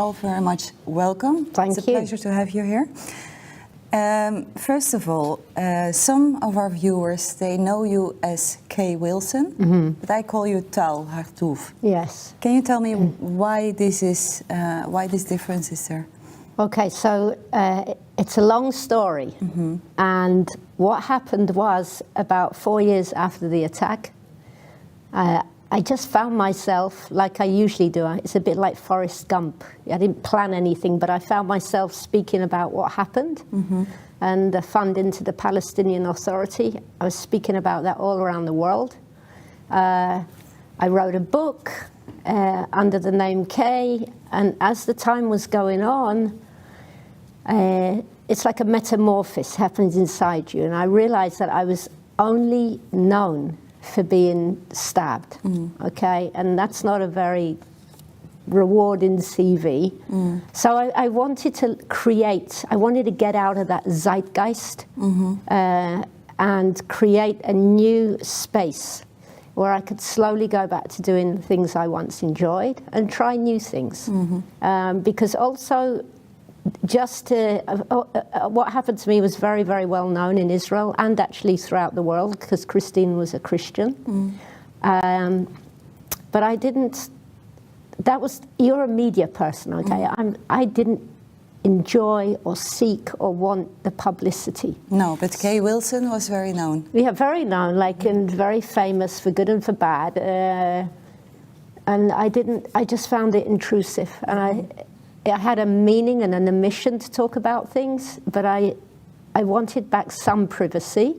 all very much welcome. Thank you. It's a pleasure to have you here. First of all, some of our viewers, they know you as Kay Wilson, but I call you Tal Hartouf. Yes. Can you tell me why this difference is there? Okay, so it's a long story. And what happened was, about 4 years after the attack, I just found myself, like I usually do, it's a bit like Forrest Gump. I didn't plan anything, but I found myself speaking about what happened and the funding to the Palestinian Authority. I was speaking about that all around the world. I wrote a book under the name Kay, and as the time was going on, it's like a metamorphosis happens inside you, and I realized that I was only known for being stabbed, okay? And that's not a very rewarding CV. So I wanted to create, I wanted to get out of that zeitgeist and create a new space where I could slowly go back to doing the things I once enjoyed and try new things. Because also, what happened to me was very, very well known in Israel and actually throughout the world, because Christine was a Christian. But I didn't, you're a media person, okay? I didn't enjoy or seek or want the publicity. No, but Kay Wilson was very known. Yeah, very known, like, and very famous for good and for bad. And I just found it intrusive. And I had a meaning and a mission to talk about things, but I wanted back some privacy.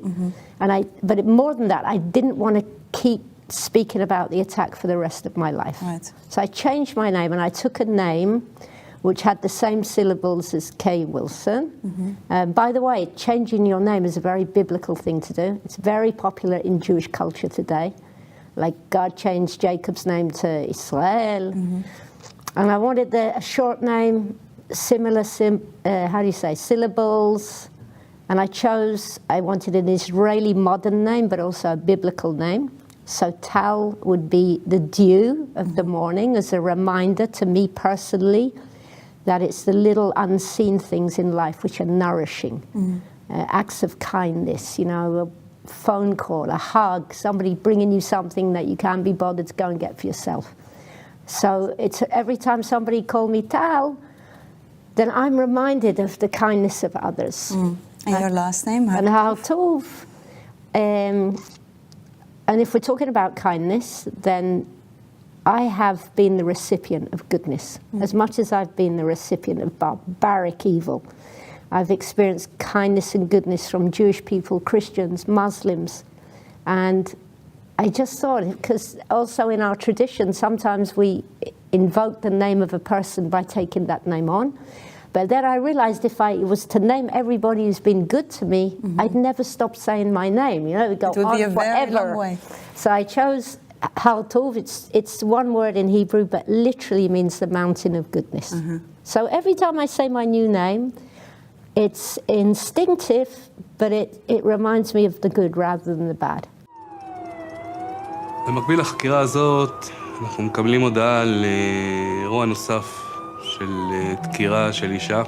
But more than that, I didn't want to keep speaking about the attack for the rest of my life. Right. So I changed my name, and I took a name which had the same syllables as Kay Wilson. By the way, changing your name is a very biblical thing to do. It's very popular in Jewish culture today. Like, God changed Jacob's name to Israel. And I wanted a short name, similar, syllables. And I wanted an Israeli modern name, but also a biblical name. So Tal would be the dew of the morning, as a reminder to me personally that it's the little unseen things in life which are nourishing. Acts of kindness, a phone call, a hug, somebody bringing you something that you can't be bothered to go and get for yourself. So it's every time somebody called me Tal, then I'm reminded of the kindness of others. And your last name? And Hartouf. And if we're talking about kindness, then I have been the recipient of goodness. As much as I've been the recipient of barbaric evil, I've experienced kindness and goodness from Jewish people, Christians, Muslims, and I just thought, because also in our tradition, sometimes we invoke the name of a person by taking that name on. But then I realized if I was to name everybody who's been good to me, I'd never stop saying my name. It would go on forever. Very long way. So I chose Hartouf. It's one word in Hebrew, but literally means the mountain of goodness. So every time I say my new name, it's instinctive, but it reminds me of the good rather than the bad. במקביל לחקירה הזאת, אנחנו מקבלים הודעה על אירוע נוסף של דקירה של אישה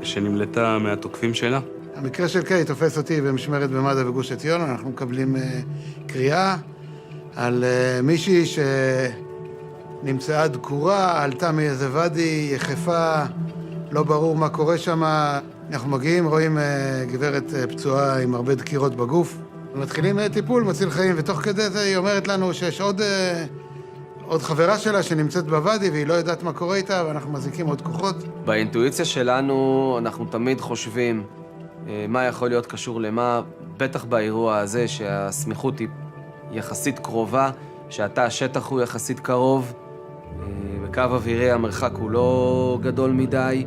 שנמלטה מהתוקפים שלה. המקרה של קיי תופס אותי במשמרת במד"א בגוש עציון. אנחנו מקבלים קריאה על מישהי שנמצאה דקורה, עלתה מאיזה ואדי, יחפה, לא ברור מה קורה שם. אנחנו מגיעים, רואים גברת פצועה עם הרבה דקירות בגוף. מתחילים טיפול מציל חיים, ותוך כדי זה היא אומרת לנו שיש עוד חברה שלה שנמצאת בוואדי והיא לא יודעת מה קורה איתה, ואנחנו מזיקים עוד כוחות. באינטואיציה שלנו אנחנו תמיד חושבים מה יכול להיות קשור למה, בטח באירוע הזה שהסמיכות היא יחסית קרובה, שהתא השטח הוא יחסית קרוב, בקו אווירי המרחק הוא לא גדול מדי.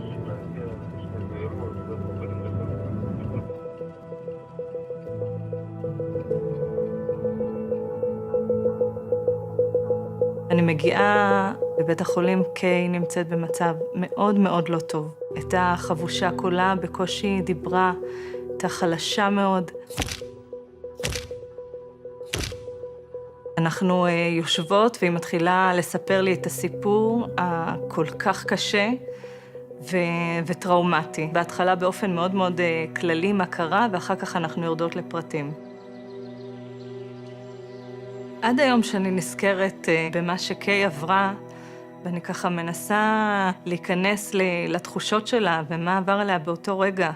אני מגיעה לבית החולים, קיי נמצאת במצב מאוד מאוד לא טוב. הייתה חבושה קולה, בקושי דיברה, הייתה חלשה מאוד. אנחנו יושבות והיא מתחילה לספר לי את הסיפור הכל כך קשה וטראומטי. בהתחלה באופן מאוד מאוד כללי מה קרה, ואחר כך אנחנו יורדות לפרטים. עד היום שאני נזכרת במה שקיי עברה, ואני ככה מנסה להיכנס לתחושות שלה ומה עבר עליה באותו רגע,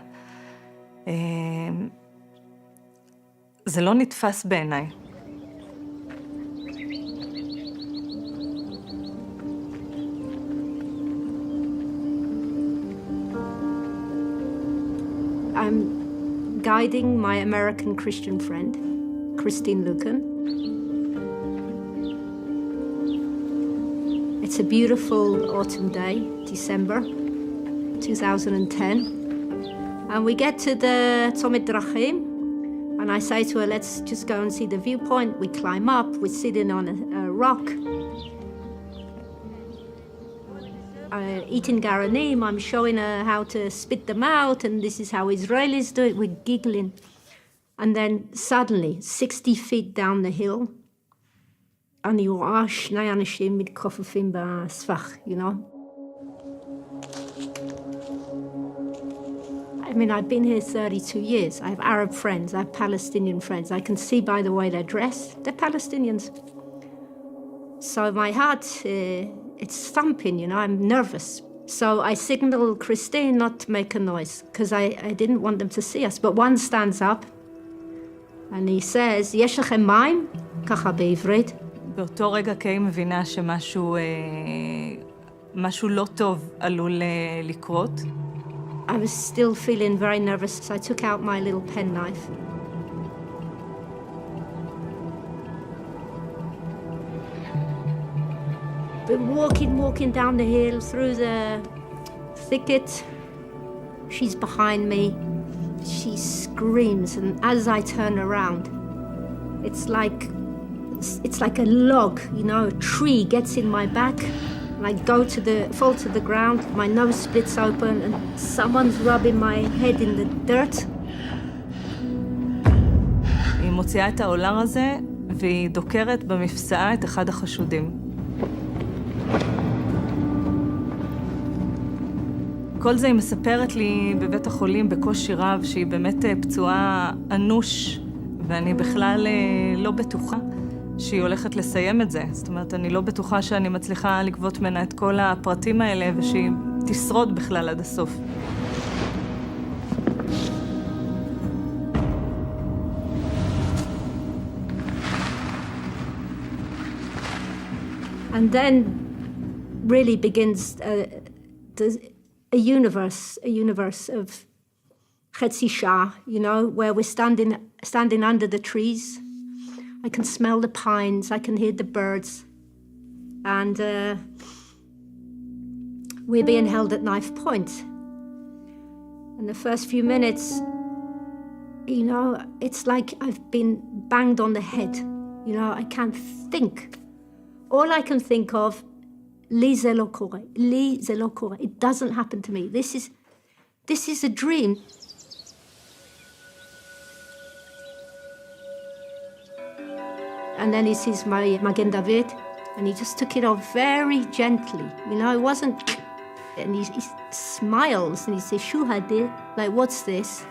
זה לא נתפס בעיניי. I'm guiding my American Christian friend, Christine Lucan. It's a beautiful autumn day, December 2010. And we get to the Tzomit Drachim, and I say to her, let's just go and see the viewpoint. We climb up, we're sitting on a rock. Eating garanim, I'm showing her how to spit them out, and this is how Israelis do it, we're giggling. And then suddenly, 60 feet down the hill, אני רואה שני אנשים מתכופפים בסבך, you know? I mean, I've been here 32 years. I have Arab friends, I have Palestinian friends. I can see by the way they're dressed, they're Palestinians. So my heart, it's thumping, you know, I'm nervous. So I signal Christine not to make a noise, because I didn't want them to see us. But one stands up, and he says, יש לכם מים? ככה בעברית. באותו רגע קיי מבינה שמשהו לא טוב עלול לקרות. I was still feeling very nervous, so I took out my little penknife. But walking down the hill through the thicket. She's behind me. She screams, and as I turn around, it's like a log, you know, a tree gets in my back. And I fall to the ground, my nose splits open, and someone's rubbing my head in the dirt. היא מוציאה את העולר הזה, והיא דוקרת במפסעה את אחד החשודים. כל זה היא מספרת לי בבית החולים בקושי רב, שהיא באמת פצועה אנוש, ואני בכלל לא בטוחה שהיא הולכת לסיים את זה. זאת אומרת, אני לא בטוחה שאני מצליחה לגבות ממנה את כל הפרטים האלה, ושהיא תשרוד בכלל עד הסוף. And then really begins a universe of Chetzi Shah, you know, where we're standing under the trees. I can smell the pines, I can hear the birds. And we're being held at knife point. And the first few minutes, you know, it's like I've been banged on the head. You know, I can't think. All I can think of, li ze lo kore. It doesn't happen to me. This is a dream. And then he sees my Magen David, and he just took it off very gently. You know, it wasn't... And he smiles, and he says, Shu hadir, like, what's this?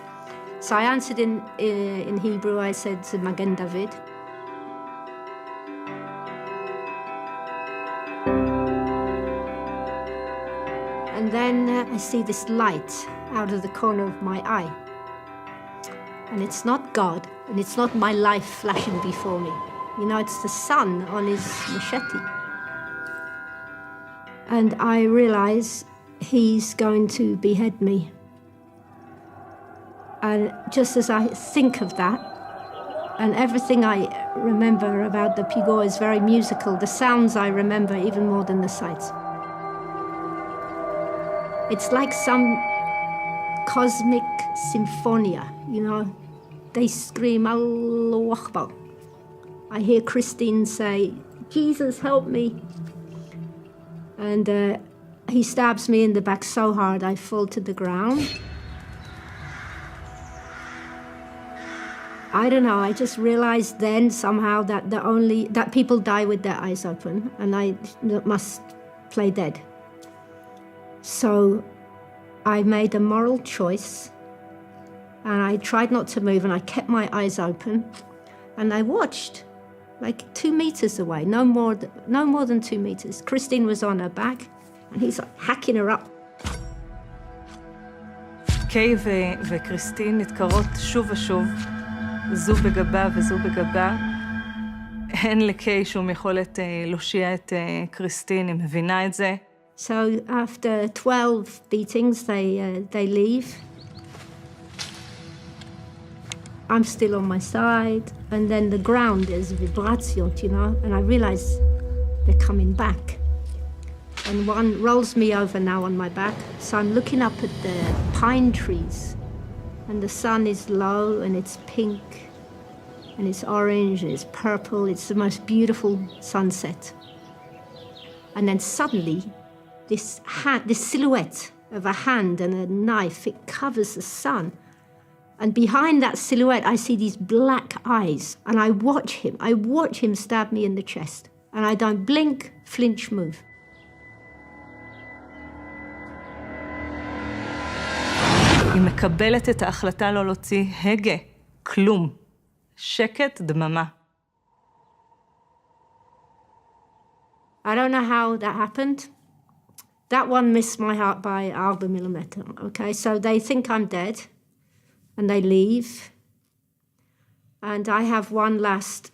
So I answered in Hebrew, I said, Magen David. And then I see this light out of the corner of my eye. And it's not God, and it's not my life flashing before me. You know, it's the sun on his machete. And I realize he's going to behead me. And just as I think of that, and everything I remember about the Pigor is very musical, the sounds I remember even more than the sights. It's like some cosmic symphonia, you know. They scream, Allahu Akbar. I hear Christine say, Jesus, help me. And he stabs me in the back so hard I fall to the ground. I don't know, I just realized then somehow that people die with their eyes open, and I must play dead. So I made a moral choice, and I tried not to move, and I kept my eyes open, and I watched, like 2 meters away, no more than 2 meters. Christine was on her back, and he's like hacking her up. קיי וקריסטין נתקרות שוב ושוב, זו בגבה וזו בגבה. אין לקיי שום יכולת להושיע את קריסטין, היא מבינה את זה. So after 12 beatings, they leave. I'm still on my side, and then the ground is vibratiot, you know, and I realize they're coming back. And one rolls me over now on my back, so I'm looking up at the pine trees, and the sun is low, and it's pink, and it's orange, and it's purple. It's the most beautiful sunset. And then suddenly, this silhouette of a hand and a knife, it covers the sun. And behind that silhouette, I see these black eyes, and I watch him stab me in the chest. And I don't blink, flinch, move. היא מקבלת את ההחלטה לא להוציא הגה, כלום. שקט, דממה. I don't know how that happened. That one missed my heart by 0.5 millimeter, okay? So they think I'm dead, and they leave. And I have one last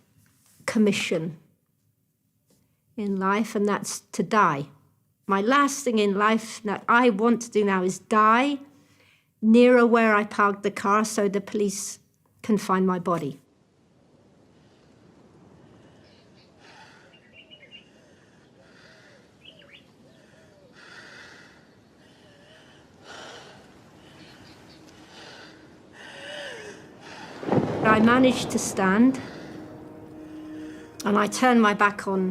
commission in life, and that's to die. My last thing in life that I want to do now is die nearer where I parked the car so the police can find my body. I managed to stand, and I turned my back on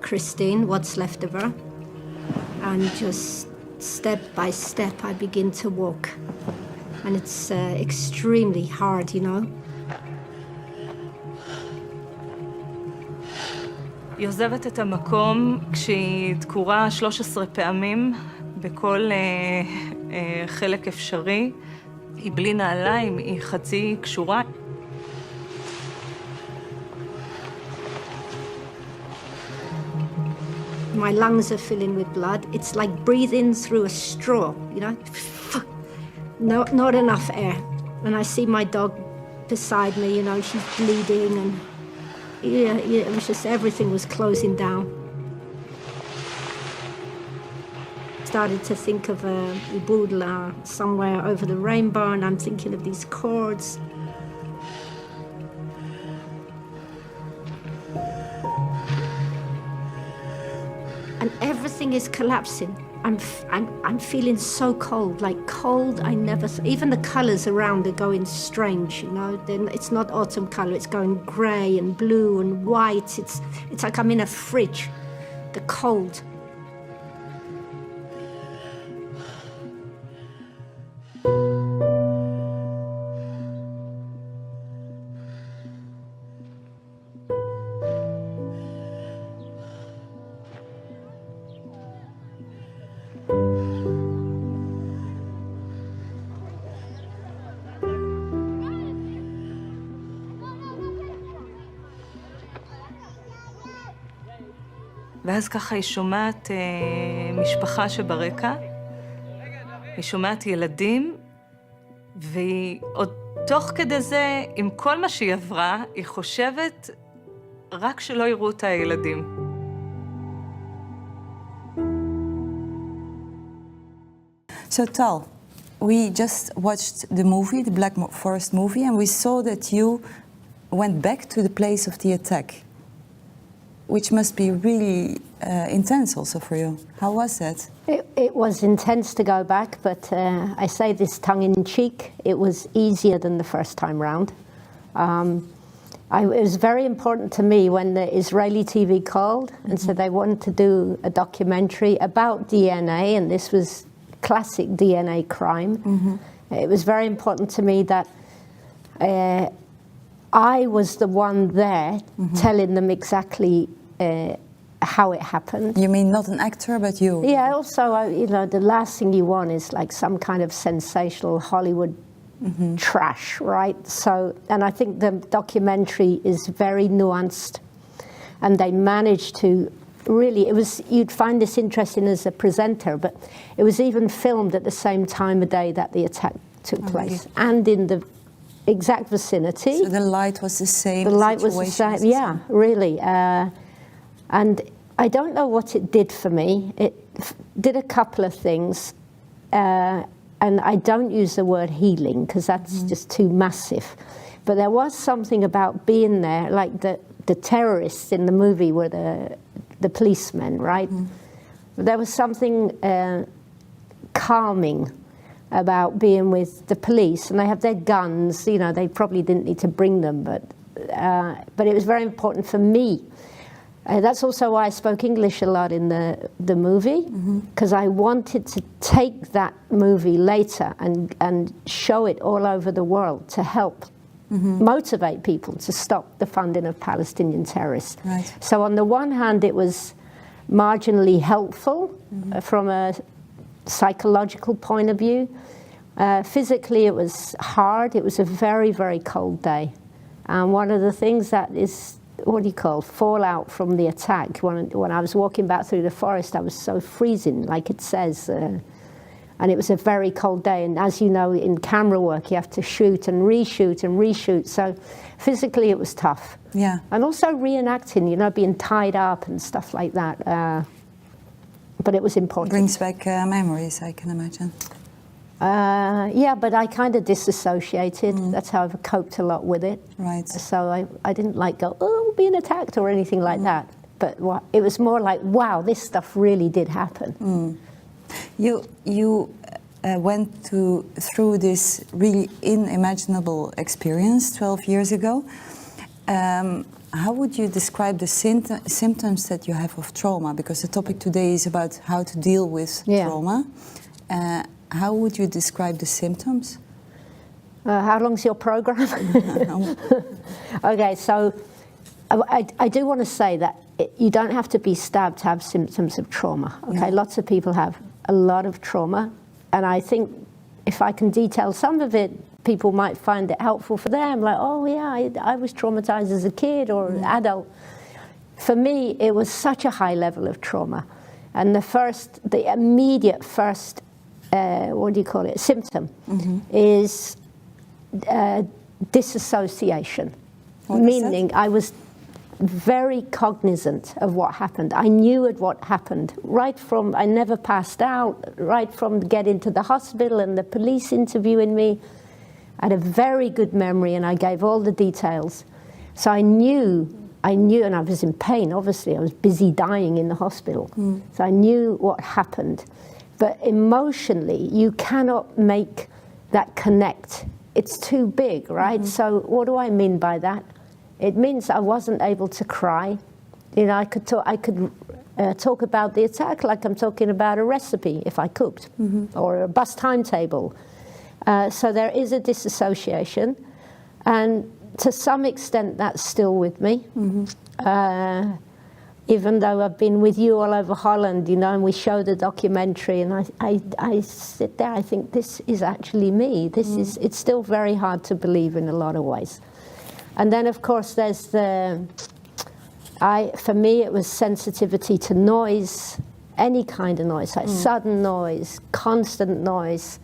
Christine, what's left of her, and just step by step I begin to walk. And it's extremely hard, you know. היא עוזבת את המקום כשהיא דקורה 13 פעמים בכל חלק אפשרי. היא בלי נעליים, היא חצי קשורה. My lungs are filling with blood. It's like breathing through a straw, you know? Not enough air. And I see my dog beside me, you know, she's bleeding, and it was just, everything was closing down. Started to think of a Budla somewhere over the rainbow, and I'm thinking of these chords. And everything is collapsing. I'm feeling so cold, like cold I never, even the colors around are going strange, you know. Then it's not autumn color, it's going gray and blue and white. It's like I'm in a fridge, the cold. ואז ככה היא שומעת משפחה שברקע, היא שומעת ילדים, והיא עוד תוך כדי זה, עם כל מה שהיא עברה, היא חושבת רק שלא יראו את הילדים. So Tal, we just watched the movie, the Black Forest movie, and we saw that you went back to the place of the attack, which must be really intense also for you. How was that? It was intense to go back, but I say this tongue-in-cheek, it was easier than the first time round. It was very important to me when the Israeli TV called and said they wanted to do a documentary about DNA, and this was classic DNA crime. It was very important to me that I was the one there telling them exactly how it happened. You mean not an actor, but you? Yeah, also, you know, the last thing you want is like some kind of sensational Hollywood trash, right? So, and I think the documentary is very nuanced, and they managed to really, you'd find this interesting as a presenter, but it was even filmed at the same time of day that the attack took place, and in the exact vicinity. So the light was the same. The light was the same, yeah, really. And I don't know what it did for me. It did a couple of things, and I don't use the word healing because that's just too massive. But there was something about being there, like the terrorists in the movie were the policemen, right? There was something calming about being with the police, and they have their guns. You know, they probably didn't need to bring them, but it was very important for me. That's also why I spoke English a lot in the movie, because I wanted to take that movie later and show it all over the world to help motivate people to stop the funding of Palestinian terrorists. Right. So on the one hand, it was marginally helpful from a psychological point of view. Physically, it was hard. It was a very, very cold day. And one of the things that is, what do you call, fallout from the attack, when I was walking back through the forest, I was so freezing, like it says, and it was a very cold day. And as you know, in camera work, you have to shoot and reshoot and reshoot. So physically, it was tough. Yeah. And also reenacting, you know, being tied up and stuff like that. But it was important. Brings back memories, I can imagine. Yeah, but I kind of disassociated. That's how I've coped a lot with it. Right. So I didn't like go, oh, being attacked or anything like that. But it was more like, wow, this stuff really did happen. You went through this really unimaginable experience 12 years ago. How would you describe the symptoms that you have of trauma? Because the topic today is about how to deal with trauma. How would you describe the symptoms? How long's your program? Okay, so I do want to say that you don't have to be stabbed to have symptoms of trauma. Okay, lots of people have a lot of trauma, and I think if I can detail some of it, people might find it helpful for them. Like, oh yeah, I was traumatized as a kid or adult. For me, it was such a high level of trauma, and the immediate first, what do you call it, symptom is disassociation, meaning I was very cognizant of what happened. I knew what happened right from, I never passed out, right from getting to the hospital and the police interviewing me. I had a very good memory and I gave all the details. So I knew, and I was in pain, obviously. I was busy dying in the hospital. So I knew what happened. But emotionally, you cannot make that connect. It's too big, right? So what do I mean by that? It means I wasn't able to cry. You know, I could talk about the attack like I'm talking about a recipe if I cooked, or a bus timetable. So there is a disassociation, and to some extent that's still with me. Even though I've been with you all over Holland, you know, and we show the documentary, and I sit there, I think this is actually me. It's still very hard to believe in a lot of ways. And then, of course, there's for me, it was sensitivity to noise, any kind of noise, like sudden noise, constant noise.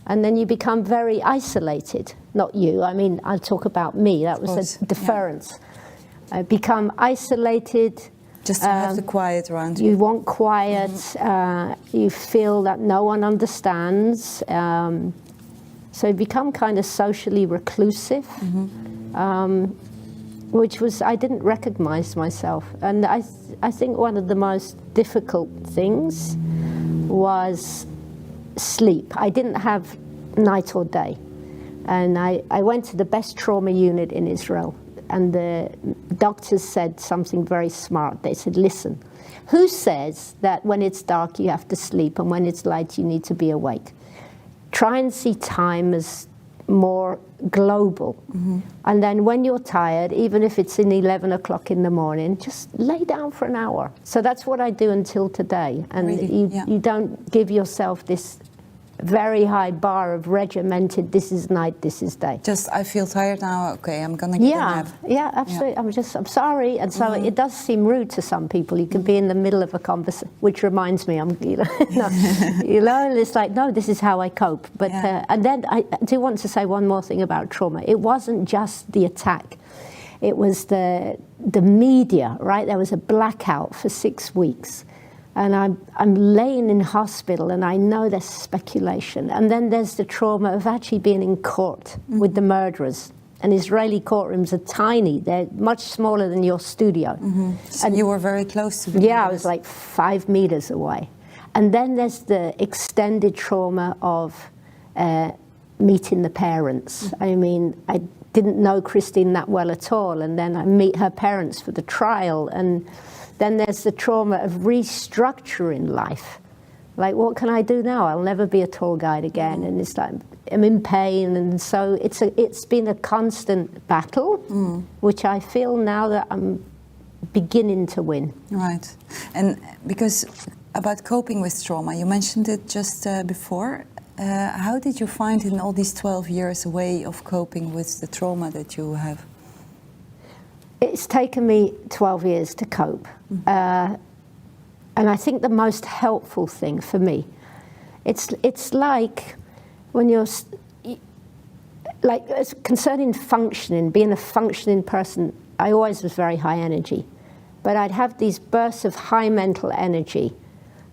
And then you become very isolated. Not you, I mean, I'll talk about me. That was a deference. I become isolated. Just to have the quiet around you. You want quiet. You feel that no one understands. So you become kind of socially reclusive. Which was, I didn't recognize myself. And I think one of the most difficult things was sleep. I didn't have night or day. And I went to the best trauma unit in Israel, and the doctors said something very smart. They said, listen, who says that when it's dark you have to sleep and when it's light you need to be awake? Try and see time as more global. And then when you're tired, even if it's in 11 o'clock in the morning, just lay down for an hour. So that's what I do until today. And Really? you don't give yourself this very high bar of regimented, this is night, this is day. Just, I feel tired now, okay, I'm gonna get a nap. Yeah, absolutely. I'm sorry. And so it does seem rude to some people. You can be in the middle of a conversation, which reminds me, it's like, no, this is how I cope. But and then I do want to say one more thing about trauma. It wasn't just the attack. It was the media, right? There was a blackout for 6 weeks. And I'm laying in hospital, and I know there's speculation. And then there's the trauma of actually being in court with the murderers. And Israeli courtrooms are tiny. They're much smaller than your studio. So and you were very close to the Yeah, I was like 5 meters away. And then there's the extended trauma of meeting the parents. I mean, I didn't know Christine that well at all. And then I meet her parents for the trial. And then there's the trauma of restructuring life. Like, what can I do now? I'll never be a tour guide again. And it's like, I'm in pain. And so it's been a constant battle, which I feel now that I'm beginning to win. Right. And because about coping with trauma, you mentioned it just before. How did you find in all these 12 years a way of coping with the trauma that you have? It's taken me 12 years to cope. And I think the most helpful thing for me, it's like when you're, like concerning functioning, being a functioning person, I always was very high energy. But I'd have these bursts of high mental energy,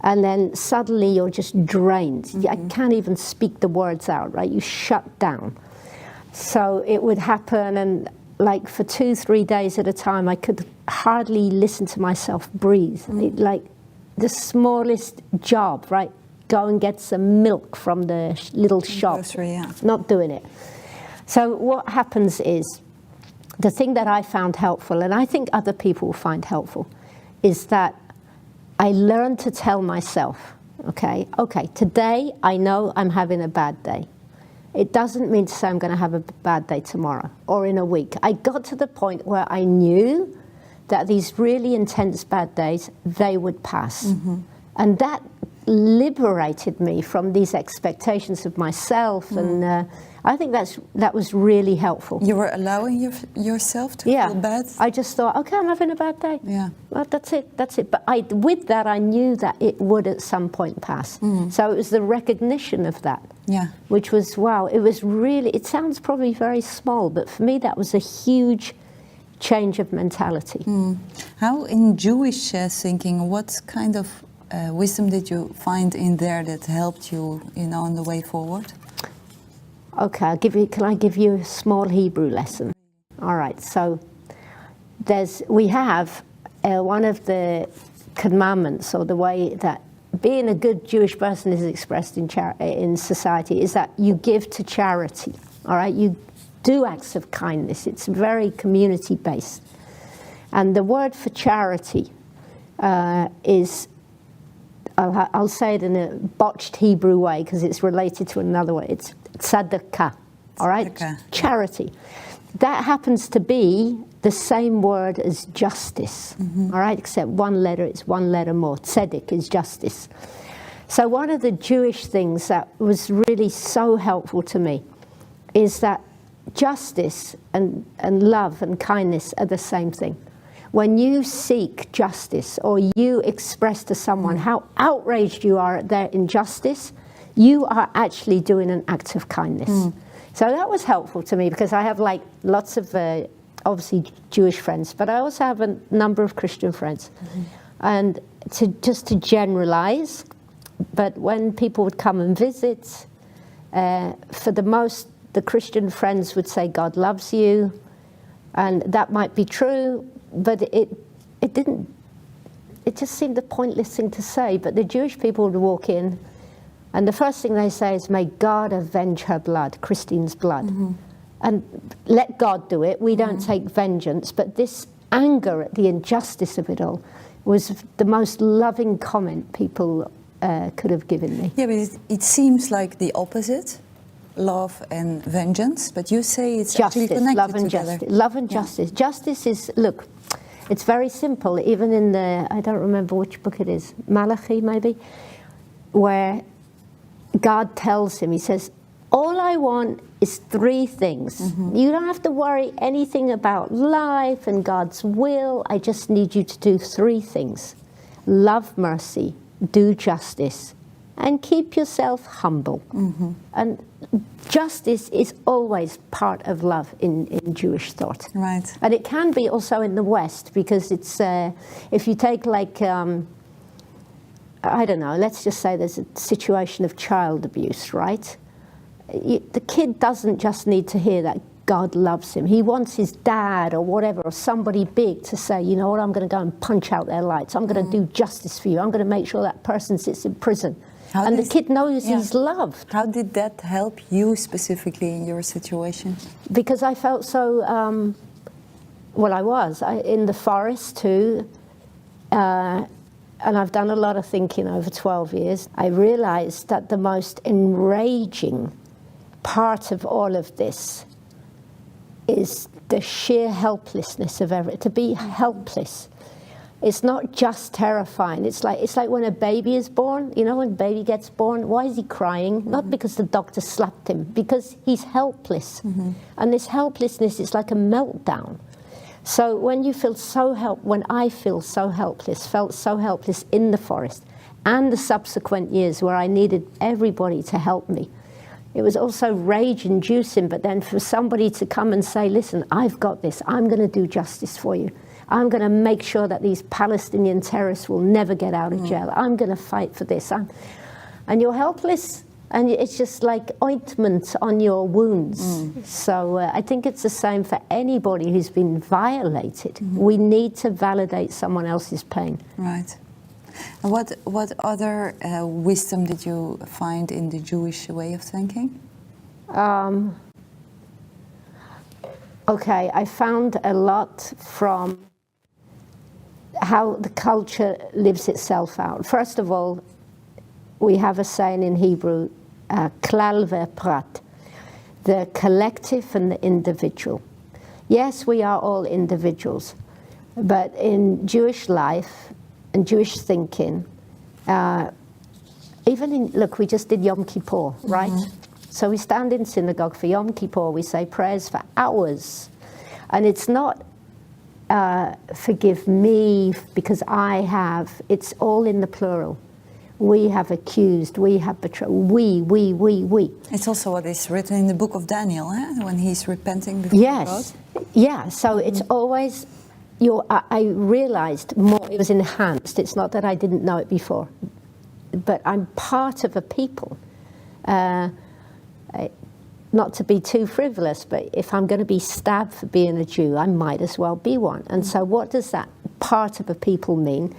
and then suddenly you're just drained. I can't even speak the words out, right? You shut down. So it would happen, and like for 2-3 days at a time, I could hardly listen to myself breathe. Like the smallest job, right? Go and get some milk from the little shop. Grocery, yeah. Not doing it. So what happens is, the thing that I found helpful, and I think other people find helpful, is that I learned to tell myself, okay, today I know I'm having a bad day. It doesn't mean to say I'm going to have a bad day tomorrow or in a week. I got to the point where I knew that these really intense bad days, they would pass. And that liberated me from these expectations of myself. And I think that was really helpful. You were allowing yourself to feel bad? I just thought, okay, I'm having a bad day. Yeah. Well, that's it. But with that, I knew that it would at some point pass. So it was the recognition of that. Yeah. Which was, wow, it was really, it sounds probably very small, but for me that was a huge change of mentality. How in Jewish thinking, what kind of wisdom did you find in there that helped you, on the way forward? Okay, can I give you a small Hebrew lesson? All right, so we have one of the commandments, or the way that being a good Jewish person is expressed in society, is that you give to charity. All right, you do acts of kindness. It's very community-based. And the word for charity is, I'll say it in a botched Hebrew way because it's related to another way. It's tzedakah, all right? Tzedakah. Charity. That happens to be the same word as justice, all right? Except it's one letter more. Tzedek is justice. So one of the Jewish things that was really so helpful to me is that justice and love and kindness are the same thing. When you seek justice, or you express to someone how outraged you are at their injustice, you are actually doing an act of kindness. So that was helpful to me, because I have like lots of obviously Jewish friends, but I also have a number of Christian friends. And just to generalize, but when people would come and visit, for the Christian friends would say, God loves you, and that might be true, but it just seemed a pointless thing to say. But the Jewish people would walk in, and the first thing they say is, may God avenge her blood, Christine's blood. And let God do it. We don't take vengeance. But this anger at the injustice of it all was the most loving comment people could have given me. Yeah, but it seems like the opposite. love and vengeance, but you say it's Justice, actually connected love and together. justice. Love and justice. Justice is, look, it's very simple. Even in the, I don't remember which book it is, Malachi maybe, where God tells him, he says, all I want is 3 things. You don't have to worry anything about life and God's will. I just need you to do 3 things. Love mercy, do justice, and keep yourself humble. And justice is always part of love in Jewish thought. Right. And it can be also in the West, because it's, if you take like, I don't know, let's just say there's a situation of child abuse, right? The kid doesn't just need to hear that God loves him. He wants his dad or whatever, or somebody big to say, you know what, I'm going to go and punch out their lights. I'm going to do justice for you. I'm going to make sure that person sits in prison. And the kid knows he's loved. How did that help you specifically in your situation? Because I felt so, well, I was in the forest too, and I've done a lot of thinking over 12 years. I realized that the most enraging part of all of this is the sheer helplessness of everything. To be helpless. It's not just terrifying. It's like when a baby is born. You know, when a baby gets born, why is he crying? Not because the doctor slapped him, because he's helpless. And this helplessness is like a meltdown. So when you feel so when I felt so helpless in the forest, and the subsequent years where I needed everybody to help me, it was also rage-inducing, but then for somebody to come and say, listen, I've got this, I'm going to do justice for you. I'm going to make sure that these Palestinian terrorists will never get out of jail. I'm going to fight for this. And you're helpless, and it's just like ointment on your wounds. So I think it's the same for anybody who's been violated. We need to validate someone else's pain. Right. And what other wisdom did you find in the Jewish way of thinking? Okay, I found a lot from how the culture lives itself out. First of all, we have a saying in Hebrew, klal ve'prat, the collective and the individual. Yes, we are all individuals, but in Jewish life and Jewish thinking, even in, look, we just did Yom Kippur, right? So we stand in synagogue for Yom Kippur, we say prayers for hours. And it's not forgive me because I have, it's all in the plural. We have accused, we have betrayed, we. It's also what is written in the book of Daniel, when he's repenting before God. Yeah, so it's always, I realized more, it was enhanced. It's not that I didn't know it before, but I'm part of a people. Not to be too frivolous, but if I'm going to be stabbed for being a Jew, I might as well be one. And so what does that part of a people mean?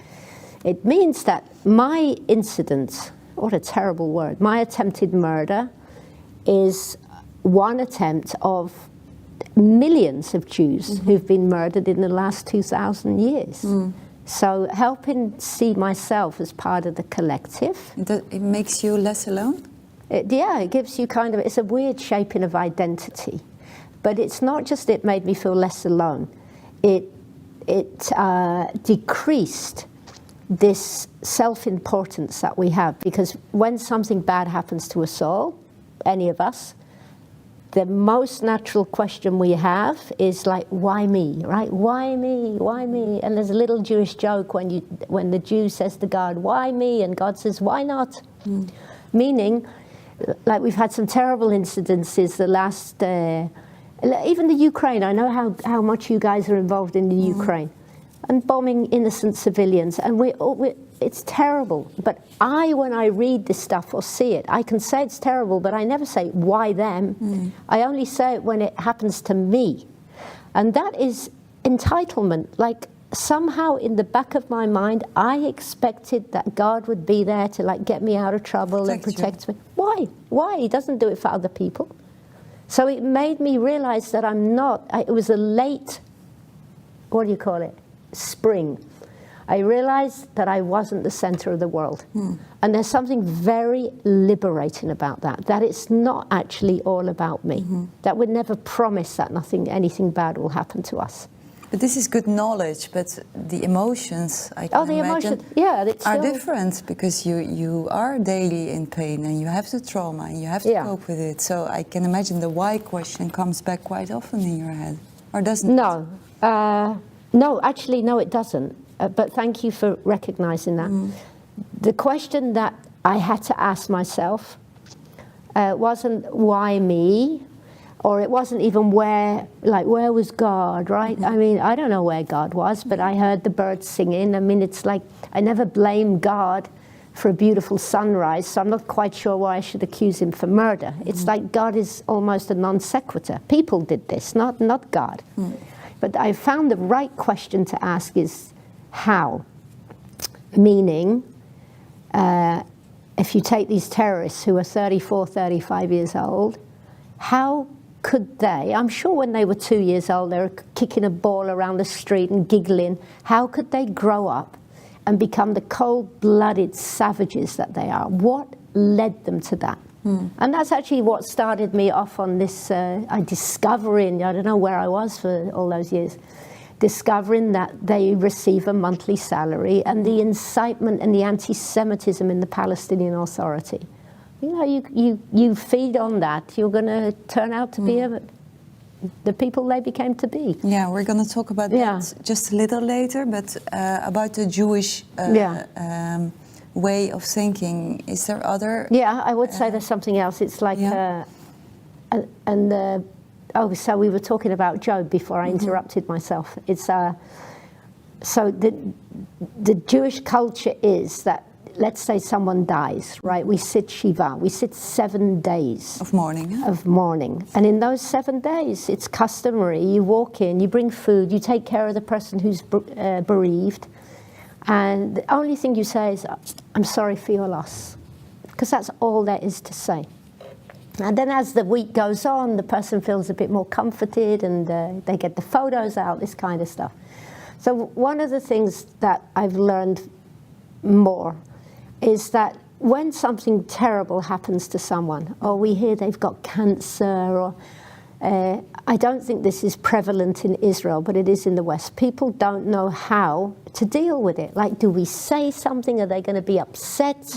It means that my incident, what a terrible word, my attempted murder is one attempt of millions of Jews who've been murdered in the last 2,000 years. So helping see myself as part of the collective. It makes you less alone? It gives you kind of, it's a weird shaping of identity. But it's not just it made me feel less alone. It decreased this self-importance that we have, because when something bad happens to us all, any of us, the most natural question we have is like, why me, right? Why me? Why me? And there's a little Jewish joke when the Jew says to God, why me? And God says, why not? Meaning, like we've had some terrible incidences the last, even the Ukraine. I know how much you guys are involved in the Ukraine, and bombing innocent civilians, and it's terrible. But when I read this stuff or see it, I can say it's terrible, but I never say, why them? I only say it when it happens to me. And that is entitlement. Like, somehow in the back of my mind, I expected that God would be there to like get me out of trouble and protect me. Why? He doesn't do it for other people. So it made me realize that I'm not, it was a late, what do you call it? Spring. I realized that I wasn't the center of the world. And there's something very liberating about that, that it's not actually all about me. That would never promise that anything bad will happen to us. But this is good knowledge, but the emotions, I can the imagine, emotions, yeah, it's are still different because you are daily in pain and you have the trauma and you have to cope with it. So I can imagine the why question comes back quite often in your head, or doesn't it? No, actually, no, it doesn't. But thank you for recognizing that. The question that I had to ask myself wasn't why me, or it wasn't even where was God, right? I mean, I don't know where God was, but I heard the birds singing. I mean, it's like I never blamed God for a beautiful sunrise, so I'm not quite sure why I should accuse him for murder. It's like God is almost a non sequitur. People did this, not God. But I found the right question to ask is how? Meaning, if you take these terrorists who are 34, 35 years old, how could they, I'm sure when they were 2 years old, they were kicking a ball around the street and giggling, how could they grow up and become the cold-blooded savages that they are? What led them to that? And that's actually what started me off on this discovering, I don't know where I was for all those years, discovering that they receive a monthly salary and the incitement and the anti-Semitism in the Palestinian Authority. You know, you feed on that, you're going to turn out to be the people they became to be. Yeah, we're going to talk about that just a little later, but about the Jewish way of thinking, is there other... Yeah, I would say there's something else. It's like, so we were talking about Job before I interrupted myself. It's so the Jewish culture is that, let's say someone dies, right? We sit Shiva, we sit 7 days of mourning. Of mourning. And in those 7 days, it's customary. You walk in, you bring food, you take care of the person who's bereaved. And the only thing you say is, I'm sorry for your loss. Because that's all there is to say. And then as the week goes on, the person feels a bit more comforted and they get the photos out, this kind of stuff. So one of the things that I've learned more is that when something terrible happens to someone, or we hear they've got cancer, or I don't think this is prevalent in Israel, but it is in the West. People don't know how to deal with it. Like, do we say something? Are they going to be upset?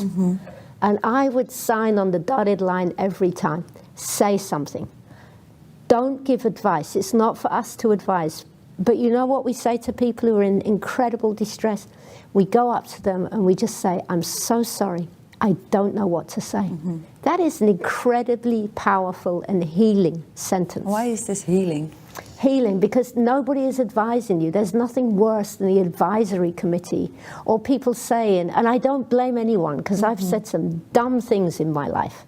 And I would sign on the dotted line every time. Say something. Don't give advice. It's not for us to advise. But you know what we say to people who are in incredible distress? We go up to them and we just say, I'm so sorry. I don't know what to say. That is an incredibly powerful and healing sentence. Why is this healing? Healing, because nobody is advising you. There's nothing worse than the advisory committee or people saying, and I don't blame anyone because I've said some dumb things in my life,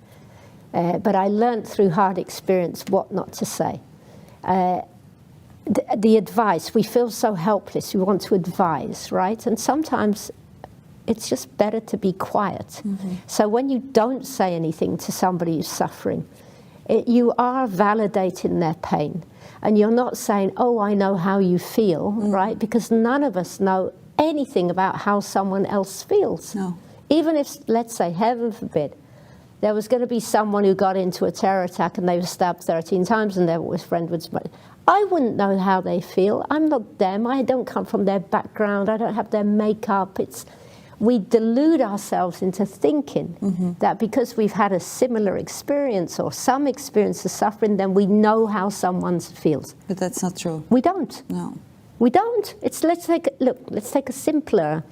but I learned through hard experience what not to say. The advice, we feel so helpless, we want to advise, right? And sometimes it's just better to be quiet. So when you don't say anything to somebody who's suffering, you are validating their pain. And you're not saying, oh, I know how you feel, right? Because none of us know anything about how someone else feels. No. Even if, let's say, heaven forbid, there was going to be someone who got into a terror attack and they were stabbed 13 times and their friend would spread. I wouldn't know how they feel. I'm not them. I don't come from their background. I don't have their makeup. We delude ourselves into thinking that because we've had a similar experience or some experience of suffering, then we know how someone feels. But that's not true. We don't. No. We don't. Let's take a simpler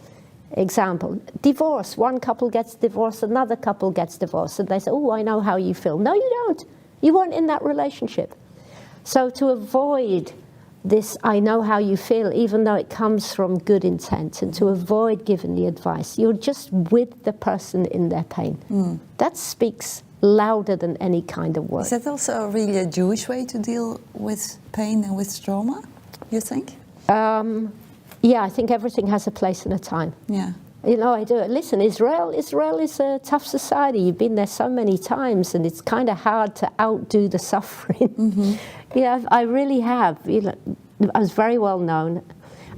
example. Divorce. One couple gets divorced, another couple gets divorced, and they say, oh, I know how you feel. No, you don't. You weren't in that relationship. So to avoid this, I know how you feel, even though it comes from good intent, and to avoid giving the advice, you're just with the person in their pain. That speaks louder than any kind of word. Is that also really a Jewish way to deal with pain and with trauma, you think? Yeah, I think everything has a place and a time. Yeah. You know, I do it. Listen, Israel is a tough society. You've been there so many times, and it's kind of hard to outdo the suffering. Yeah, I really have. You know, I was very well known.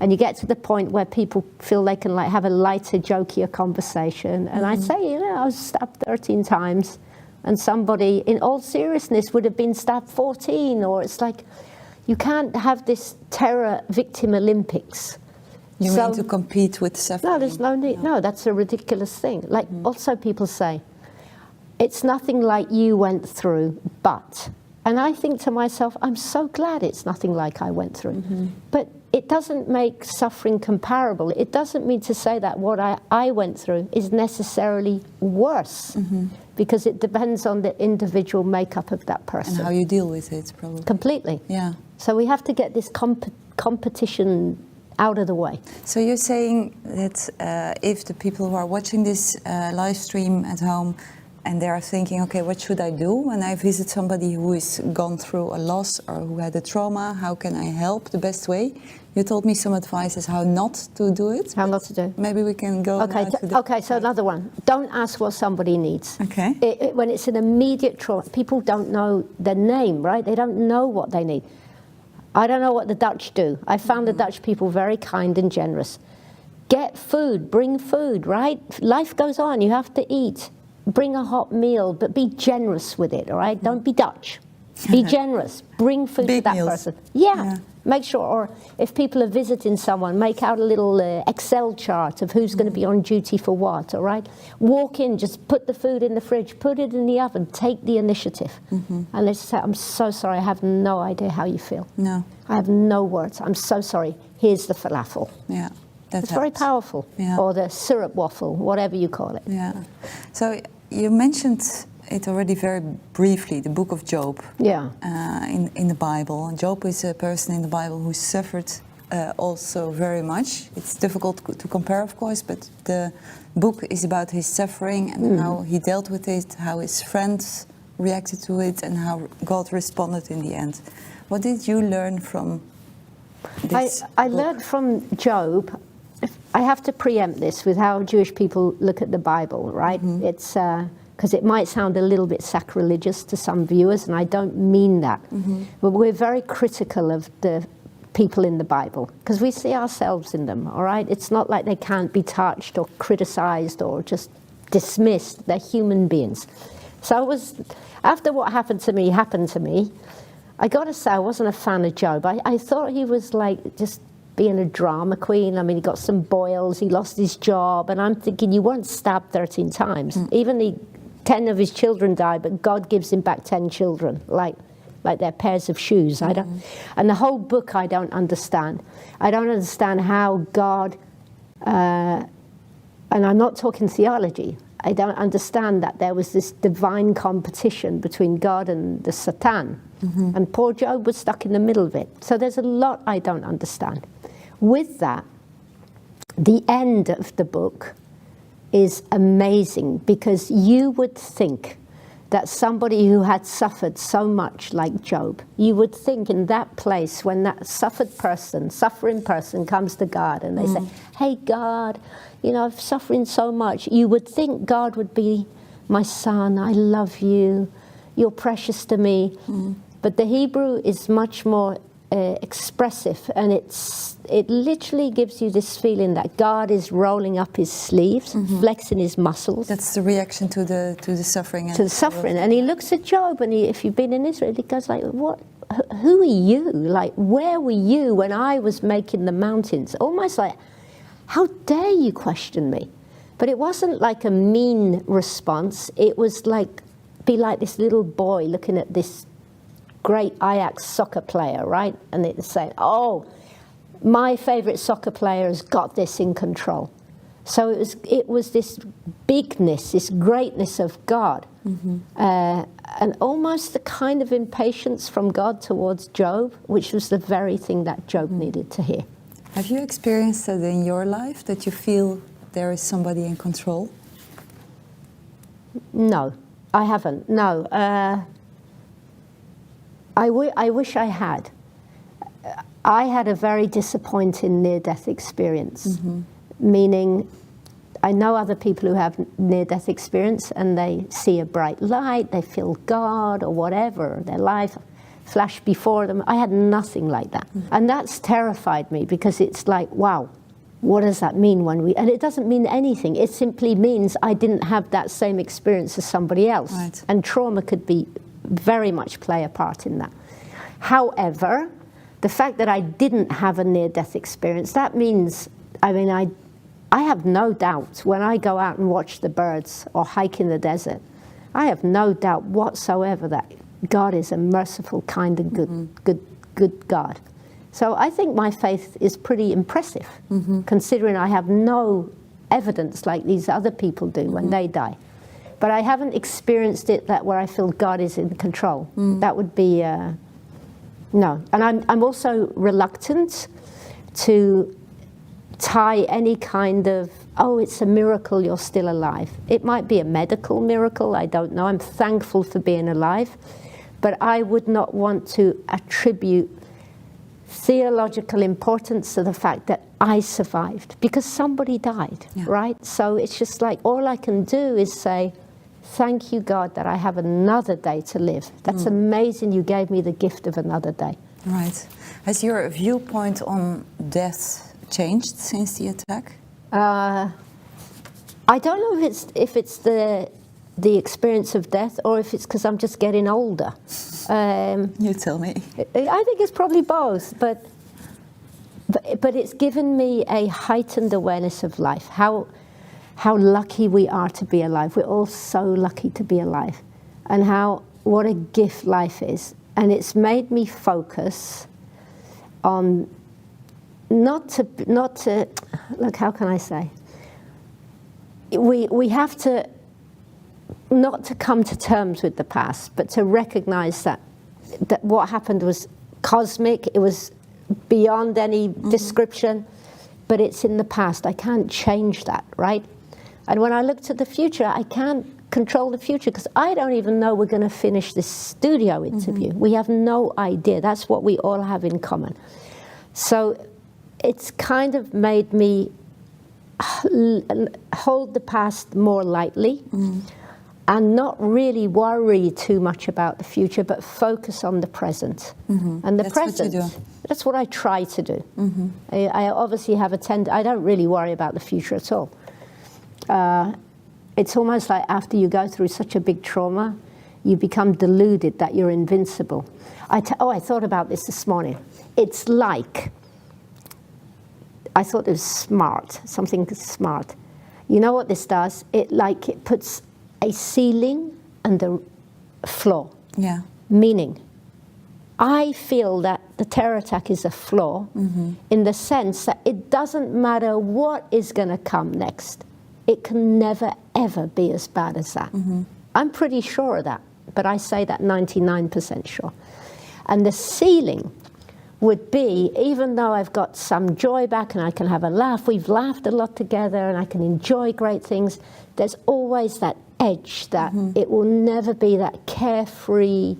And you get to the point where people feel they can like have a lighter, jokier conversation. And I say, you know, I was stabbed 13 times, and somebody, in all seriousness, would have been stabbed 14. Or it's like, you can't have this terror victim Olympics. You mean to compete with suffering? No, there's no need. No, that's a ridiculous thing. Like, also people say, it's nothing like you went through, but. And I think to myself, I'm so glad it's nothing like I went through. But it doesn't make suffering comparable. It doesn't mean to say that what I went through is necessarily worse, because it depends on the individual makeup of that person. And how you deal with it, probably. Completely. Yeah. So we have to get this competition out of the way. So you're saying that if the people who are watching this live stream at home and they are thinking, okay, what should I do when I visit somebody who has gone through a loss or who had a trauma? How can I help the best way? You told me some advice as how not to do it. How not to do. Maybe we can go Okay, now to the... okay, so another one. Don't ask what somebody needs. Okay. When it's an immediate trauma, people don't know their name, right? They don't know what they need. I don't know what the Dutch do. I found the Dutch people very kind and generous. Get food, bring food, right? Life goes on, you have to eat. Bring a hot meal, but be generous with it, all right? Don't be Dutch. Be generous. Bring food Big to that meals. person. Yeah. Make sure, or if people are visiting someone, make out a little Excel chart of who's going to be on duty for what, all right? Walk in, just put the food in the fridge, put it in the oven, take the initiative. And let's say, I'm so sorry, I have no idea how you feel. No. I have no words. I'm so sorry. Here's the falafel. Yeah. It's very powerful. Yeah. Or the syrup waffle, whatever you call it. Yeah. So you mentioned it already very briefly, the book of Job. Yeah. In the Bible. And Job is a person in the Bible who suffered also very much. It's difficult to compare, of course, but the book is about his suffering and how he dealt with it, how his friends reacted to it, and how God responded in the end. What did you learn from this I book? learned from Job. I have to preempt this with how Jewish people look at the Bible, right? It's because it might sound a little bit sacrilegious to some viewers, and I don't mean that. But we're very critical of the people in the Bible because we see ourselves in them, all right? It's not like they can't be touched or criticized or just dismissed. They're human beings. So after what happened to me, I got to say I wasn't a fan of Job. I thought he was like just being a drama queen. I mean, he got some boils, he lost his job, and I'm thinking, you weren't stabbed 13 times. Even 10 of his children died, but God gives him back 10 children, like they're pairs of shoes. I don't, and the whole book I don't understand. I don't understand how God, and I'm not talking theology, I don't understand that there was this divine competition between God and the Satan. And poor Job was stuck in the middle of it. So there's a lot I don't understand. With that, the end of the book is amazing Mm-hmm. because you would think that somebody who had suffered so much like Job, you would think in that place when that suffering person comes to God and they say, hey God, you know, I'm suffering so much, you would think God would be, my son, I love you, you're precious to me. But the Hebrew is much more expressive, and it literally gives you this feeling that God is rolling up his sleeves, flexing his muscles. That's the reaction to the suffering. To the suffering. And he looks at Job, and if you've been in Israel, he goes like, what? Who are you? Like, where were you when I was making the mountains? Almost like, how dare you question me? But it wasn't like a mean response. It was like, be like this little boy looking at this great Ajax soccer player, right? And it's saying, oh, my favorite soccer player has got this in control. So it was this bigness, this greatness of God, and almost the kind of impatience from God towards Job, which was the very thing that Job needed to hear. Have you experienced that in your life, that you feel there is somebody in control? No, I haven't. No. I wish I had. I had a very disappointing near-death experience, meaning I know other people who have near-death experience and they see a bright light, they feel God or whatever, their life. flash before them. I had nothing like that. And that's terrified me because it's like, wow, what does that mean when we... And it doesn't mean anything. It simply means I didn't have that same experience as somebody else. Right. And trauma could be very much play a part in that. However, the fact that I didn't have a near-death experience, that means, I mean, I have no doubt when I go out and watch the birds or hike in the desert, I have no doubt whatsoever that God is a merciful, kind and good God. So I think my faith is pretty impressive, considering I have no evidence like these other people do when they die. But I haven't experienced it that where I feel God is in control. That would be, no. And I'm also reluctant to tie any kind of, oh, it's a miracle you're still alive. It might be a medical miracle, I don't know. I'm thankful for being alive. But I would not want to attribute theological importance to the fact that I survived, because somebody died, right? So it's just like, all I can do is say, thank you, God, that I have another day to live. That's amazing you gave me the gift of another day. Right. Has your viewpoint on death changed since the attack? I don't know if it's the experience of death or if it's because I'm just getting older. You tell me. I think it's probably both, but it's given me a heightened awareness of life, how lucky we are to be alive. We're all so lucky to be alive, and what a gift life is. And it's made me focus on not to look, how can I say? We have to not to come to terms with the past, but to recognize that what happened was cosmic, it was beyond any description, but it's in the past. I can't change that, right? And when I look to the future, I can't control the future because I don't even know we're going to finish this studio interview. We have no idea. That's what we all have in common. So it's kind of made me hold the past more lightly and not really worry too much about the future, but focus on the present. And the present, that's what I try to do. I obviously have I don't really worry about the future at all. It's almost like after you go through such a big trauma, you become deluded that you're invincible. I thought about this morning. It's like, I thought it was smart, something smart. You know what this does? It puts a ceiling and a floor. Yeah. Meaning, I feel that the terror attack is a flaw in the sense that it doesn't matter what is going to come next. It can never, ever be as bad as that. I'm pretty sure of that, but I say that 99% sure. And the ceiling would be, even though I've got some joy back and I can have a laugh, we've laughed a lot together and I can enjoy great things, there's always that edge that it will never be that carefree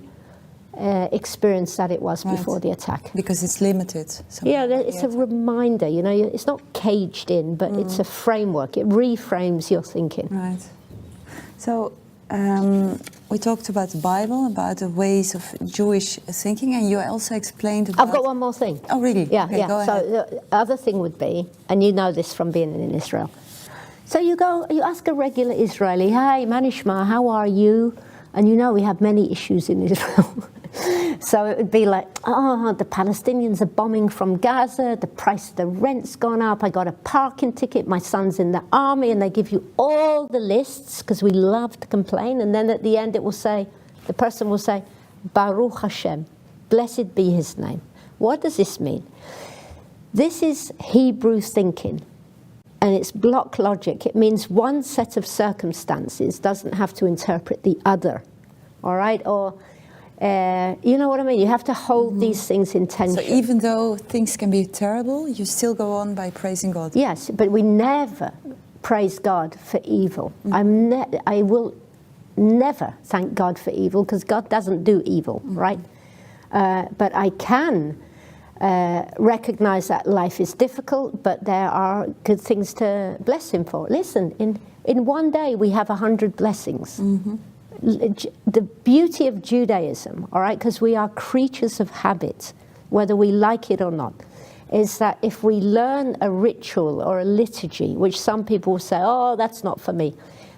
experience that it was before the attack. Because it's limited. Yeah, it's a reminder, you know, it's not caged in, but it's a framework. It reframes your thinking. Right. So we talked about the Bible, about the ways of Jewish thinking, and you also explained about... I've got one more thing. Oh, really? Yeah, okay, yeah. Go So ahead. the other thing would be, and you know this from being in Israel, so you ask a regular Israeli, "Hi, Manishma, how are you?" And you know we have many issues in Israel. So it would be like, oh, the Palestinians are bombing from Gaza, the price of the rent's gone up, I got a parking ticket, my son's in the army, and they give you all the lists, because we love to complain, and then at the end it will say, the person will say, Baruch Hashem, blessed be his name. What does this mean? This is Hebrew thinking, and it's block logic. It means one set of circumstances doesn't have to interpret the other, all right? Or you know what I mean? You have to hold these things in tension. So even though things can be terrible, you still go on by praising God. Yes, but we never praise God for evil. I will never thank God for evil, because God doesn't do evil, right? But I can recognize that life is difficult, but there are good things to bless him for. Listen, in one day we have 100 blessings. the beauty of Judaism, all right, because we are creatures of habit, whether we like it or not, is that if we learn a ritual or a liturgy, which some people say, oh, that's not for me,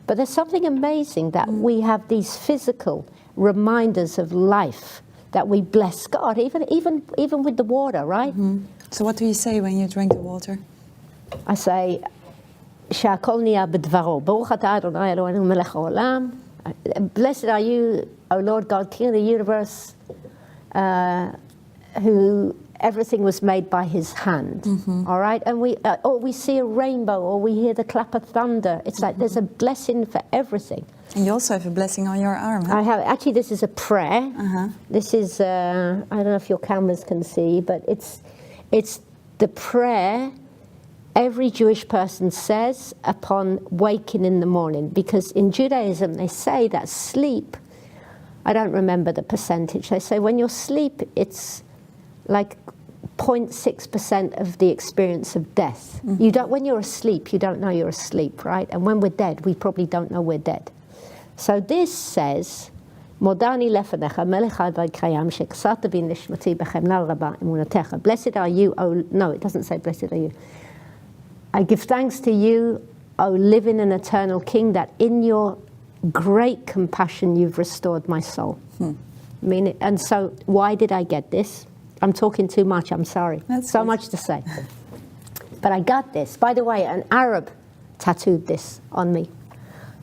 but there's something amazing that we have these physical reminders of life, that we bless God, even with the water, right? So what do you say when you drink the water? I say, שהכל נהיה בדברו. ברוך אתה אדוני אלוהינו מלך העולם. Blessed are you, O Lord God, King of the universe, who everything was made by his hand. All right? And we see a rainbow, or we hear the clap of thunder. It's like there's a blessing for everything. And you also have a blessing on your arm, huh? I have, actually, this is a prayer. This is, I don't know if your cameras can see, but it's the prayer every Jewish person says upon waking in the morning. Because in Judaism, they say that sleep, I don't remember the percentage, they say when you sleep, it's like 0.6% of the experience of death. You don't, when you're asleep, you don't know you're asleep, right? And when we're dead, we probably don't know we're dead. So this says, Modani lefanecha melech advad kayam shekasata bin nishmati bechemla rabba emunatecha. Blessed are you, oh, no, it doesn't say blessed are you. I give thanks to you, O living and eternal King, that in your great compassion you've restored my soul. I mean, and so why did I get this? I'm talking too much, I'm sorry. That's so good. much to say. But I got this. By the way, an Arab tattooed this on me.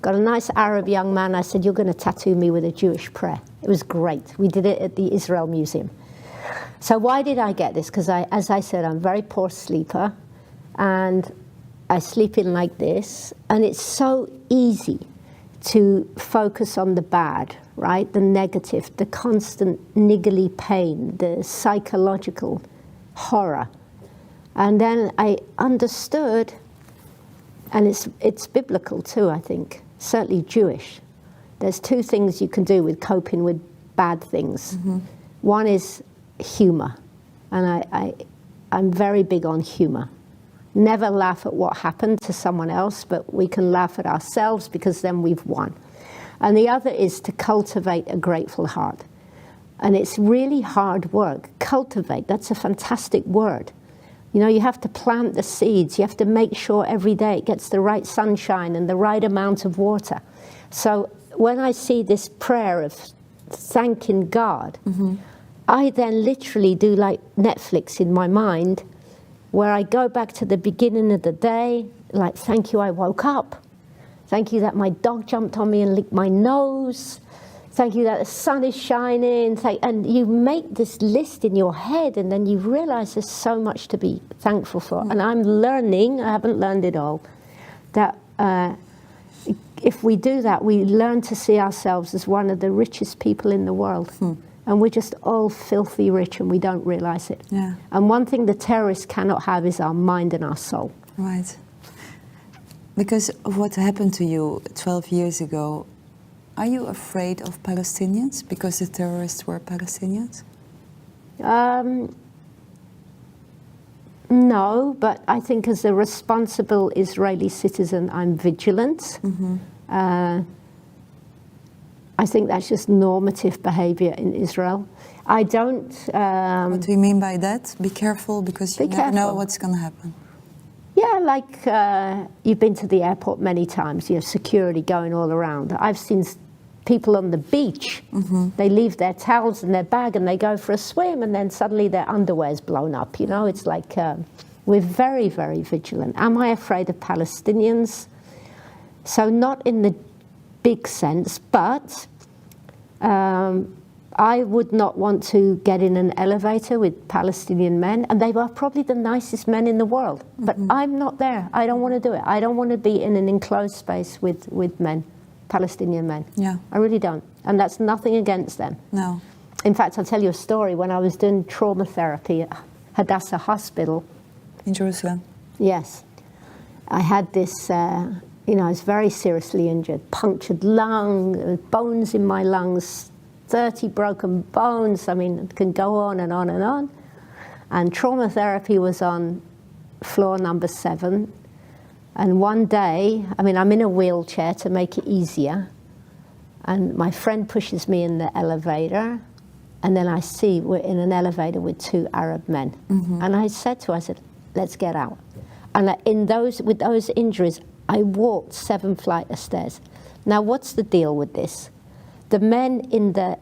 Got a nice Arab young man. I said, you're going to tattoo me with a Jewish prayer. It was great. We did it at the Israel Museum. So why did I get this? Because as I said, I'm a very poor sleeper. And I sleep in like this, and it's so easy to focus on the bad, right? The negative, the constant niggly pain, the psychological horror. And then I understood, and it's biblical too, I think, certainly Jewish. There's two things you can do with coping with bad things. One is humor, and I'm very big on humor. Never laugh at what happened to someone else, but we can laugh at ourselves because then we've won. And the other is to cultivate a grateful heart. And it's really hard work. Cultivate, that's a fantastic word. You know, you have to plant the seeds. You have to make sure every day it gets the right sunshine and the right amount of water. So when I see this prayer of thanking God, I then literally do like Netflix in my mind, where I go back to the beginning of the day, like, thank you, I woke up. Thank you that my dog jumped on me and licked my nose. Thank you that the sun is shining. And you make this list in your head, and then you realize there's so much to be thankful for. And I'm learning, I haven't learned it all, that if we do that, we learn to see ourselves as one of the richest people in the world. And we're just all filthy rich, and we don't realize it. Yeah. And one thing the terrorists cannot have is our mind and our soul. Right. Because of what happened to you 12 years ago, are you afraid of Palestinians because the terrorists were Palestinians? No, but I think as a responsible Israeli citizen, I'm vigilant. I think that's just normative behavior in Israel. I don't... What do you mean by that? Be careful, because you never know what's going to happen. Yeah, like you've been to the airport many times, you have security going all around. I've seen people on the beach, they leave their towels in their bag and they go for a swim, and then suddenly their underwear's blown up, you know? It's like, we're very, very vigilant. Am I afraid of Palestinians? So not in the big sense, but I would not want to get in an elevator with Palestinian men, and they are probably the nicest men in the world, but I'm not there. I don't want to do it. I don't want to be in an enclosed space with men, Palestinian men. Yeah. I really don't. And that's nothing against them. No. In fact, I'll tell you a story. When I was doing trauma therapy at Hadassah Hospital. In Jerusalem? Yes. I had this, you know, I was very seriously injured, punctured lung, bones in my lungs, 30 broken bones. I mean, it can go on and on and on. And trauma therapy was on floor number 7. And one day, I mean, I'm in a wheelchair to make it easier. And my friend pushes me in the elevator, and then I see we're in an elevator with two Arab men. And I said to her, I said, let's get out. And with those injuries, I walked 7 flights of stairs. Now, what's the deal with this? The men in the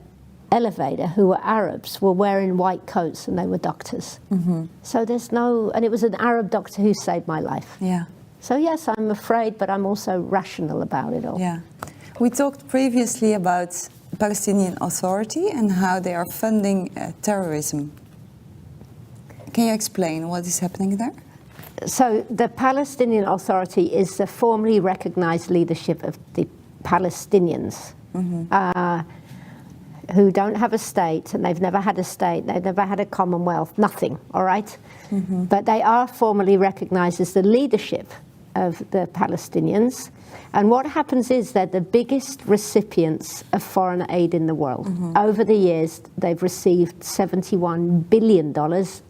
elevator who were Arabs were wearing white coats, and they were doctors. So there's no, and it was an Arab doctor who saved my life. Yeah. So yes, I'm afraid, but I'm also rational about it all. Yeah. We talked previously about Palestinian Authority and how they are funding terrorism. Can you explain what is happening there? So the Palestinian Authority is the formally recognized leadership of the Palestinians, who don't have a state, and they've never had a state, they've never had a commonwealth, nothing, all right? But they are formally recognized as the leadership of the Palestinians. And what happens is they're the biggest recipients of foreign aid in the world. Over the years, they've received $71 billion.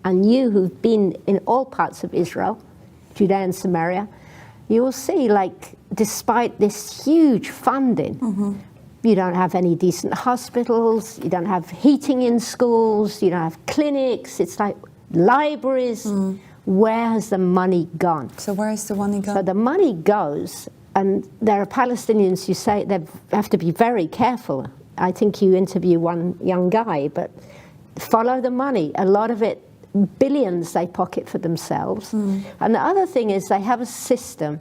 And you who've been in all parts of Israel, Judea and Samaria, you will see, like, despite this huge funding, you don't have any decent hospitals, you don't have heating in schools, you don't have clinics, it's like libraries. Where has the money gone? So where is the money going? So the money goes, and there are Palestinians who say they have to be very careful. I think you interview one young guy, but follow the money. A lot of it, billions they pocket for themselves. And the other thing is they have a system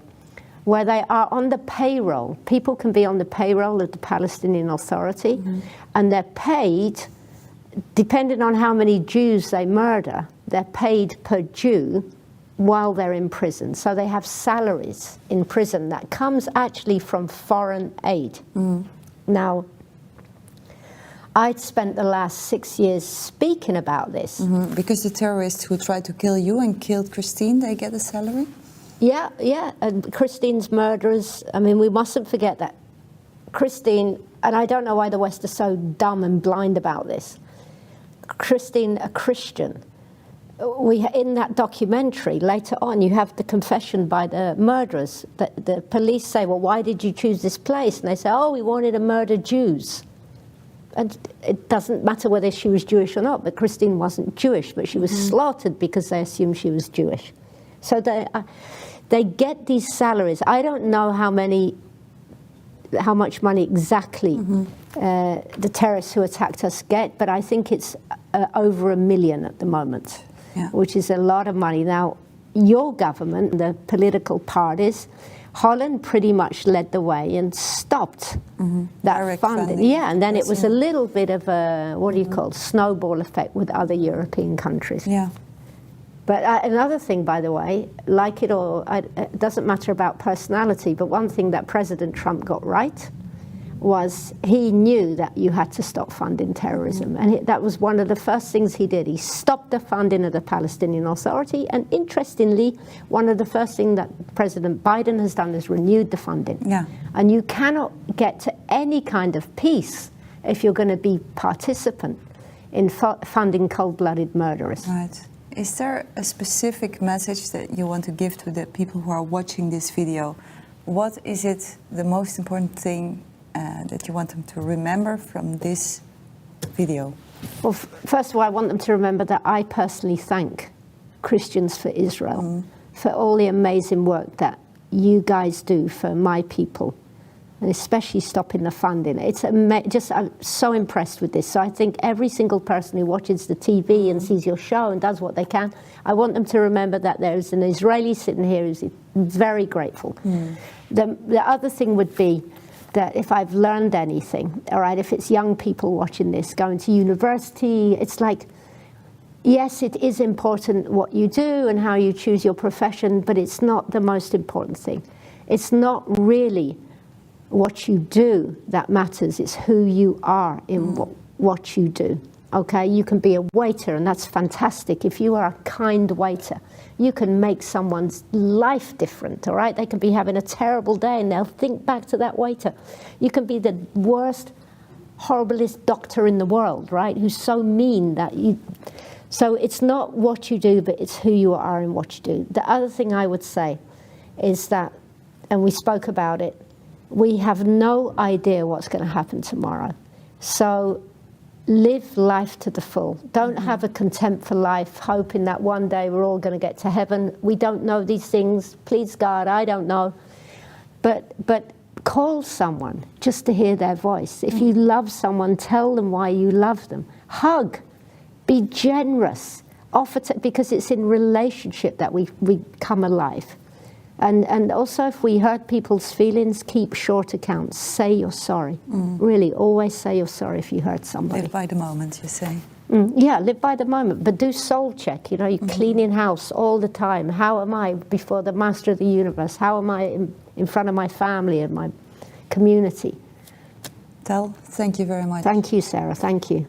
where they are on the payroll. People can be on the payroll of the Palestinian Authority, and they're paid, depending on how many Jews they murder, they're paid per Jew while they're in prison. So they have salaries in prison that comes actually from foreign aid. Now, I'd spent the last 6 years speaking about this. Because the terrorists who tried to kill you and killed Christine, they get a salary? Yeah, and Christine's murderers, I mean, we mustn't forget that Christine, and I don't know why the West is so dumb and blind about this, Christine, a Christian, in that documentary, later on, you have the confession by the murderers. The police say, well, why did you choose this place? And they say, oh, we wanted to murder Jews. And it doesn't matter whether she was Jewish or not, but Christine wasn't Jewish, but she was slaughtered because they assumed she was Jewish. So they get these salaries. I don't know how much money exactly the terrorists who attacked us get, but I think it's over $1 million at the moment, which is a lot of money. Now, your government, the political parties, Holland pretty much led the way and stopped that funding. Yeah, and then it was a little bit of a, what do you call, snowball effect with other European countries. Yeah. But another thing, by the way, like it or it doesn't matter about personality, but one thing that President Trump got right was he knew that you had to stop funding terrorism. And that was one of the first things he did. He stopped the funding of the Palestinian Authority. And interestingly, one of the first things that President Biden has done is renewed the funding. Yeah. And you cannot get to any kind of peace if you're going to be participant in funding cold-blooded murderers. Right. Is there a specific message that you want to give to the people who are watching this video? What is it, the most important thing that you want them to remember from this video? Well, first of all, I want them to remember that I personally thank Christians for Israel for all the amazing work that you guys do for my people, and especially stopping the funding. It's I'm so impressed with this. So I think every single person who watches the TV and sees your show and does what they can, I want them to remember that there's an Israeli sitting here who's very grateful. The other thing would be that if I've learned anything, all right, if it's young people watching this, going to university, it's like, yes, it is important what you do and how you choose your profession, but it's not the most important thing. It's not really what you do that matters, it's who you are in what you do. Okay, you can be a waiter, and that's fantastic. If you are a kind waiter, you can make someone's life different, all right? They can be having a terrible day, and they'll think back to that waiter. You can be the worst, horriblest doctor in the world, right? Who's so mean that you... So it's not what you do, but it's who you are and what you do. The other thing I would say is that, and we spoke about it, We have no idea what's going to happen tomorrow. So live life to the full. Don't have a contempt for life, hoping that one day we're all going to get to heaven. We don't know these things. Please God, I don't know. But call someone just to hear their voice. If you love someone, tell them why you love them. Hug. Be generous. Offer to, because it's in relationship that we come alive. And also, if we hurt people's feelings, keep short accounts. Say you're sorry. Really, always say you're sorry if you hurt somebody. Live by the moment, you say. Yeah, live by the moment, but do soul check. You know, you clean in house all the time. How am I before the master of the universe? How am I in front of my family and my community? Tel, thank you very much. Thank you, Sarah. Thank you.